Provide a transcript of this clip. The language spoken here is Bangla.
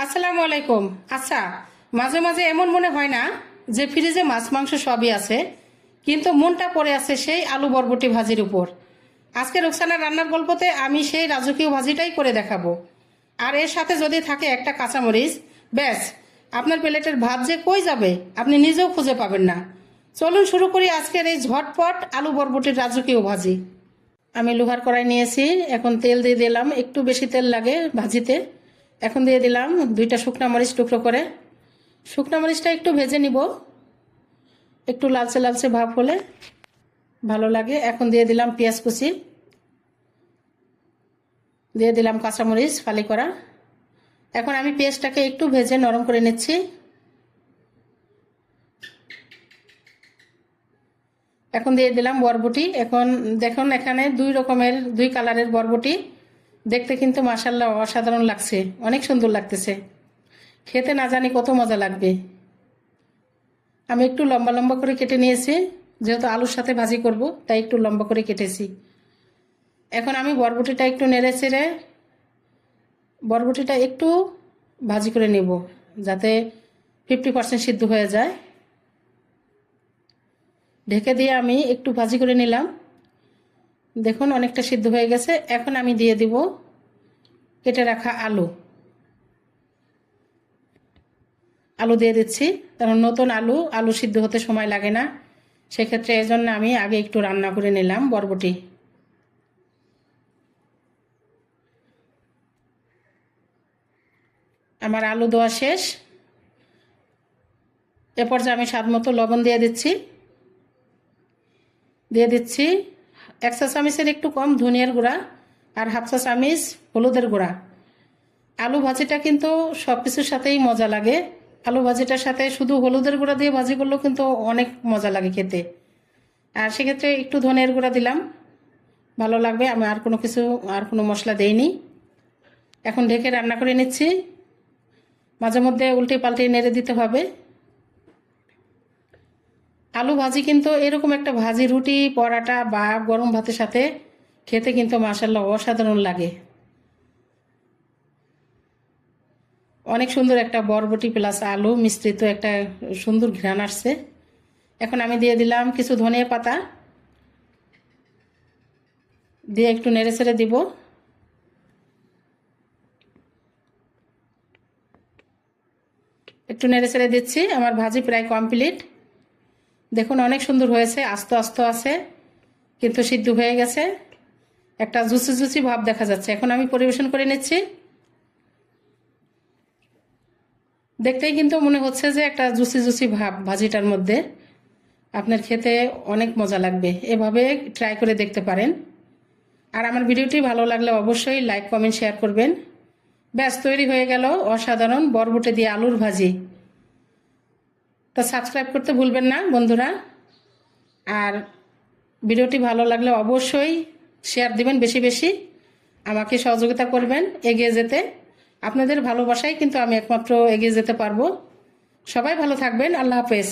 আসসালামু আলাইকুম। আচ্ছা, মাঝে মাঝে এমন মনে হয় না যে ফ্রিজে মাছ মাংস সবই আছে, কিন্তু মনটা পড়ে আছে সেই আলু বরবটি ভাজির উপর। আজকে রুকসানার রান্নার গল্পতে আমি সেই রাজকীয় ভাজিটাই করে দেখাবো। আর এর সাথে যদি থাকে একটা কাঁচামরিচ, ব্যাস আপনার প্লেটের ভাত যে কই যাবে আপনি নিজেও খুঁজে পাবেন না। চলুন শুরু করি আজকের এই ঝটপট আলু বরবটির রাজকীয় ভাজি। আমি লোহার কড়াই নিয়েছি, এখন তেল দিয়ে দিলাম, একটু বেশি তেল লাগে ভাজিতে। এখন দিয়ে দিলাম 2টা শুকনা মরিচ টুকরো করে। শুকনা মরিচটা একটু ভেজে নিব, একটু লালচে লালচে ভাব হলে ভালো লাগে। এখন দিয়ে দিলাম পেঁয়াজ কুচি, দিয়ে দিলাম কাঁচামরিচ ফালি করা। এখন আমি পেঁয়াজটাকে একটু ভেজে নরম করে নিচ্ছি। এখন দিয়ে দিলাম বরবটি। এখন দেখুন এখানে দুই কালারের বরবটি, দেখতে কিন্তু মাশাআল্লাহ অসাধারণ লাগছে, অনেক সুন্দর লাগতেছে। খেতে না জানি কত মজা লাগবে। আমি একটু লম্বা লম্বা করে কেটে নিয়েছি, যেহেতু আলুর সাথে ভাজি করব তাই একটু লম্বা করে কেটেছি। এখন আমি বরবটিটা একটু নেড়ে চেড়ে বরবটিটা একটু ভাজি করে নেব, যাতে 50% সিদ্ধ হয়ে যায়। ঢেকে দিয়ে আমি একটু ভাজি করে নিলাম। দেখুন অনেকটা সিদ্ধ হয়ে গেছে। এখন আমি দিয়ে দিব কেটে রাখা আলু। আলু দিয়ে দিচ্ছি, কারণ নতুন আলু সিদ্ধ হতে সময় লাগে না, সেক্ষেত্রে এই জন্য আমি আগে একটু রান্না করে নিলাম বরবটি। আমার আলু দেওয়া শেষ। এ পর্যায়ে আমি স্বাদ মতো লবণ দিয়ে দিচ্ছি। 1 চা চামচের একটু কম ধনিয়ার গুঁড়া আর 1/2 চা চামচ হলুদের গুঁড়া। আলু ভাজিটা কিন্তু সব কিছুর সাথেই মজা লাগে। আলু ভাজিটার সাথে শুধু হলুদের গুঁড়া দিয়ে ভাজি করলেও কিন্তু অনেক মজা লাগে খেতে। আর সেক্ষেত্রে একটু ধনিয়ার গুঁড়া দিলাম, ভালো লাগবে। আমি আর কোনো মশলা দেইনি। এখন ঢেকে রান্না করে নিচ্ছি। মাঝে মধ্যে উল্টে পাল্টে নেড়ে দিতে হবে। আলু ভাজি কিন্তু এরকম একটা ভাজি রুটি পরাটা বা গরম ভাতের সাথে খেতে কিন্তু মাশাআল্লাহ অসাধারণ লাগে। অনেক সুন্দর একটা বরবটি প্লাস আলু মিশ্রিত একটা সুন্দর ঘ্রাণ আসছে। এখন আমি দিয়ে দিলাম কিছু ধনিয়া পাতা, দিয়ে একটু নেড়ে ছেড়ে দিব। একটু নেড়ে ছেড়ে দিচ্ছি। আমার ভাজি প্রায় কমপ্লিট। দেখুন অনেক সুন্দর হয়েছে, আস্তে আস্তে আছে কিন্তু সিদ্ধ হয়ে গেছে, একটা জুসি জুসি ভাব দেখা যাচ্ছে। এখন আমি পরিবেশন করে নিচ্ছি। দেখতেই কিন্তু মনে হচ্ছে যে একটা জুসি জুসি ভাব ভাজিটার মধ্যে। আপনার খেতে অনেক মজা লাগবে, এভাবে ট্রাই করে দেখতে পারেন। আর আমার ভিডিওটি ভালো লাগলে অবশ্যই লাইক কমেন্ট শেয়ার করবেন। ব্যাস তৈরি হয়ে গেল অসাধারণ বরবটি দিয়ে আলুর ভাজি। তা সাবস্ক্রাইব করতে ভুলবেন না বন্ধুরা। আর ভিডিওটি ভালো লাগলে অবশ্যই শেয়ার দিবেন বেশি বেশি, আমাকে সহযোগিতা করবেন এগিয়ে যেতে। আপনাদের ভালোবাসায় কিন্তু আমি একমাত্র এগিয়ে যেতে পারবো। সবাই ভালো থাকবেন। আল্লাহ হাফেজ।